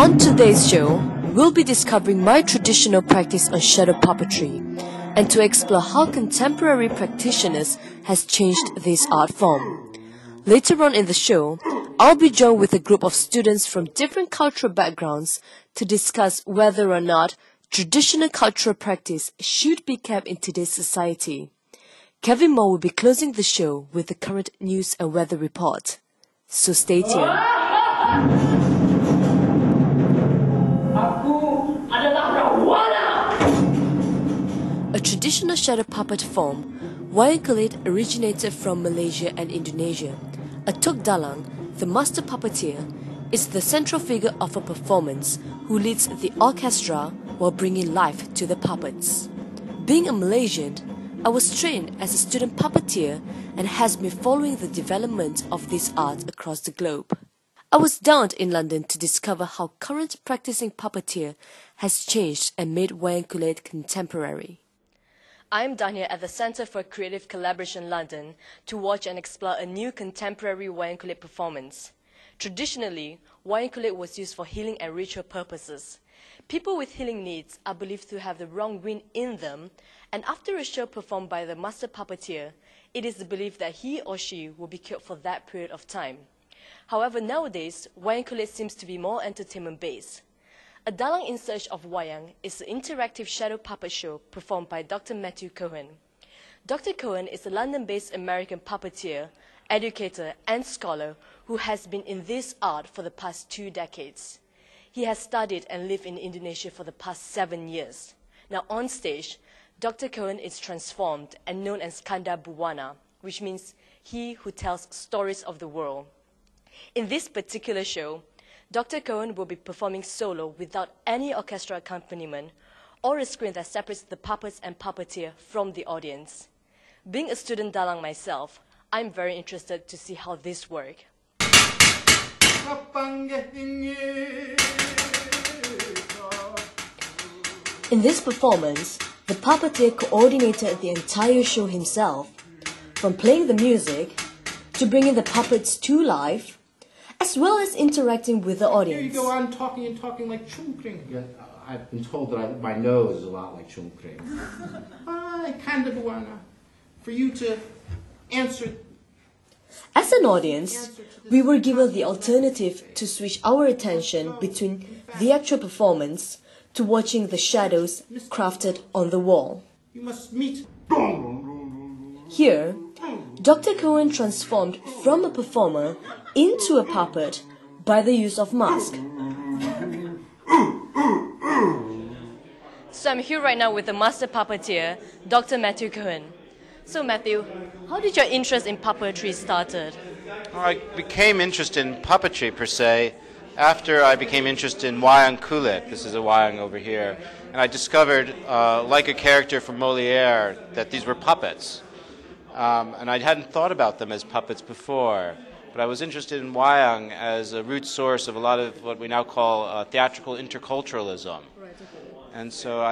On today's show, we'll be discovering my traditional practice on shadow puppetry and to explore how contemporary practitioners has changed this art form. Later on in the show, I'll be joined with a group of students from different cultural backgrounds to discuss whether or not traditional cultural practice should be kept in today's society. Kevin Moore will be closing the show with the current news and weather report. So stay tuned. A traditional shadow puppet form, wayang kulit originated from Malaysia and Indonesia. A Tok Dalang, the master puppeteer, is the central figure of a performance who leads the orchestra while bringing life to the puppets. Being a Malaysian, I was trained as a student puppeteer and has been following the development of this art across the globe. I was down in London to discover how current practicing puppeteer has changed and made wayang kulit contemporary. I am down here at the Centre for Creative Collaboration London to watch and explore a new contemporary wayang kulit performance. Traditionally, wayang kulit was used for healing and ritual purposes. People with healing needs are believed to have the wrong wind in them, and after a show performed by the master puppeteer, it is believed that he or she will be cured for that period of time. However, nowadays, wayang kulit seems to be more entertainment-based. A Dalang in Search of Wayang is an interactive shadow puppet show performed by Dr. Matthew Cohen. Dr. Cohen is a London-based American puppeteer, educator, and scholar who has been in this art for the past 2 decades. He has studied and lived in Indonesia for the past 7 years. Now on stage, Dr. Cohen is transformed and known as Kanda Buwana, which means he who tells stories of the world. In this particular show, Dr. Cohen will be performing solo without any orchestral accompaniment or a screen that separates the puppets and puppeteer from the audience. Being a student Dalang myself, I'm very interested to see how this works. In this performance, the puppeteer coordinated the entire show himself, from playing the music to bringing the puppets to life, as well as interacting with the audience. Here you go on talking and talking like Chung Kring. Yeah, I've been told that my nose is a lot like Chung Kring. Hi, Kanda Buwana. For you to answer. As an audience, we were given the alternative to switch our attention between the actual performance to watching the shadows crafted on the wall. You must meet. Here, Dr. Cohen transformed from a performer into a puppet by the use of mask. So I'm here right now with the master puppeteer, Dr. Matthew Cohen. So Matthew, how did your interest in puppetry started? I became interested in puppetry per se after I became interested in wayang kulit. This is a wayang over here. And I discovered, like a character from Molière, that these were puppets. And I hadn't thought about them as puppets before. But I was interested in wayang as a root source of a lot of what we now call theatrical interculturalism. Right, okay. And so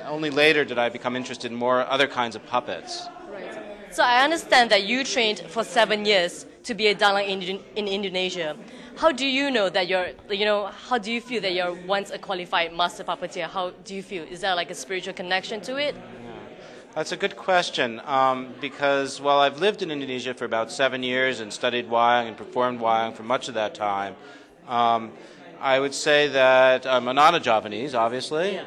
only later did I become interested in more other kinds of puppets. Right. So I understand that you trained for 7 years to be a Dalang in Indonesia. How do you know that how do you feel that you're once a qualified master puppeteer? How do you feel? Is there like a spiritual connection to it? That's a good question, because while I've lived in Indonesia for about 7 years and studied wayang and performed wayang for much of that time, I would say that I'm not a Javanese, obviously,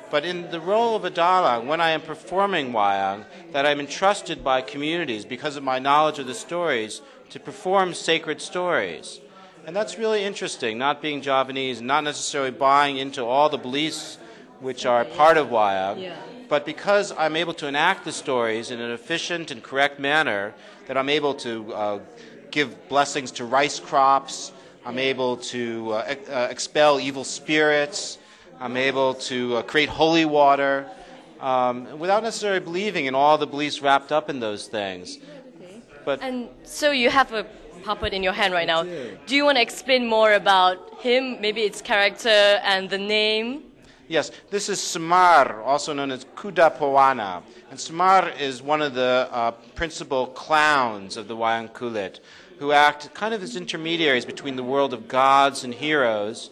but in the role of a Dalang, when I am performing wayang, that I'm entrusted by communities, because of my knowledge of the stories, to perform sacred stories. And that's really interesting, not being Javanese, not necessarily buying into all the beliefs which are part of wayang. Yeah. But because I'm able to enact the stories in an efficient and correct manner, that I'm able to give blessings to rice crops, I'm able to expel evil spirits, I'm able to create holy water, without necessarily believing in all the beliefs wrapped up in those things. Okay. But and so you have a puppet in your hand right now. Do you want to explain more about him, maybe its character and the name? Yes, this is Semar, also known as Kanda Buwana. And Semar is one of the principal clowns of the wayang kulit, who act kind of as intermediaries between the world of gods and heroes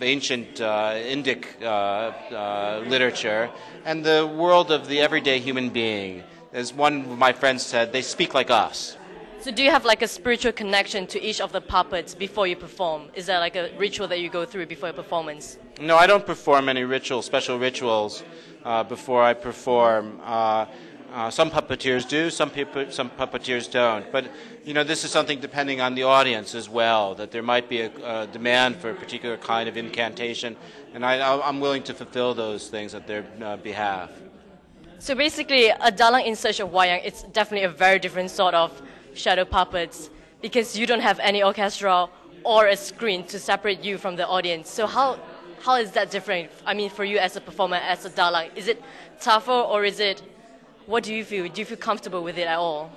ancient Indic literature and the world of the everyday human being. As one of my friends said, they speak like us. So do you have like a spiritual connection to each of the puppets before you perform? Is there like a ritual that you go through before your performance? No, I don't perform any special rituals before I perform. Some puppeteers do, some puppeteers don't. But, you know, this is something depending on the audience as well, that there might be a demand for a particular kind of incantation, and I'm willing to fulfill those things at their behalf. So basically, a Dalang in Search of Wayang, it's definitely a very different sort of shadow puppets because you don't have any orchestra or a screen to separate you from the audience. So how is that different? I mean, for you as a performer, as a Dalang, is it tougher or is it, what do you feel? Do you feel comfortable with it at all?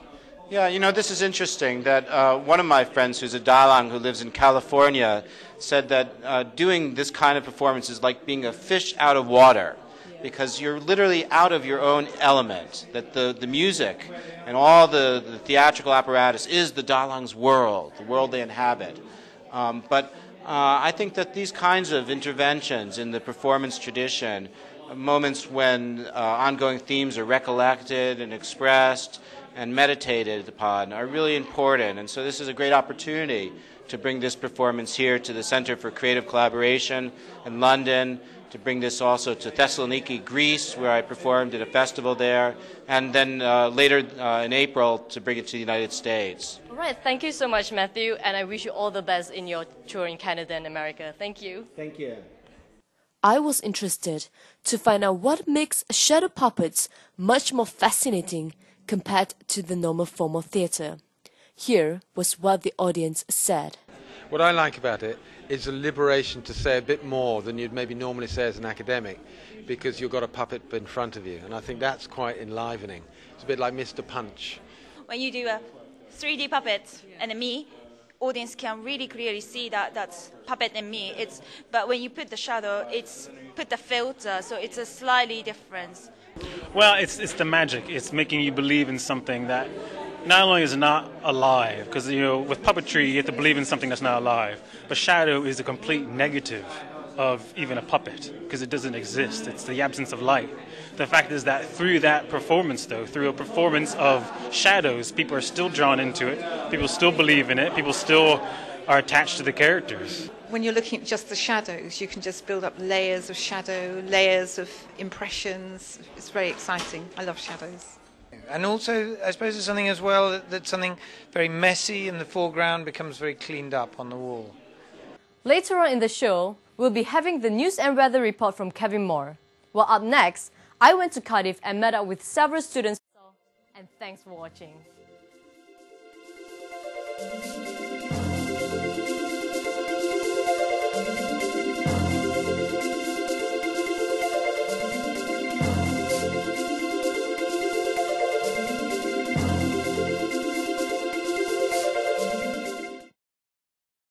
Yeah, you know, this is interesting that one of my friends who's a Dalang who lives in California said that doing this kind of performance is like being a fish out of water. Because you're literally out of your own element, that the music and all the theatrical apparatus is the Dalang's world, the world they inhabit. But I think that these kinds of interventions in the performance tradition, moments when ongoing themes are recollected and expressed and meditated upon, are really important. And so this is a great opportunity to bring this performance here to the Center for Creative Collaboration in London, to bring this also to Thessaloniki, Greece, where I performed at a festival there, and then later in April to bring it to the United States. All right, thank you so much, Matthew, and I wish you all the best in your tour in Canada and America. Thank you. Thank you. I was interested to find out what makes shadow puppets much more fascinating compared to the normal form of theatre. Here was what the audience said. What I like about it is a liberation to say a bit more than you'd maybe normally say as an academic, because you've got a puppet in front of you, and I think that's quite enlivening. It's a bit like Mr. Punch. When you do a 3D puppet and me, audience can really clearly see that that's puppet and me. But when you put the shadow, it's put the filter, so it's a slightly different. Well, it's the magic. It's making you believe in something that not only is not alive, because you know with puppetry you have to believe in something that's not alive, but shadow is a complete negative of even a puppet because it doesn't exist. It's the absence of light. The fact is that through that performance, though, through a performance of shadows, people are still drawn into it, people still believe in it, people still are attached to the characters. When you're looking at just the shadows, you can just build up layers of shadow, layers of impressions. It's very exciting. I love shadows. And also, I suppose it's something as well that something very messy in the foreground becomes very cleaned up on the wall. Later on in the show, we'll be having the news and weather report from Kevin Moore. Well, up next, I went to Cardiff and met up with several students. And thanks for watching.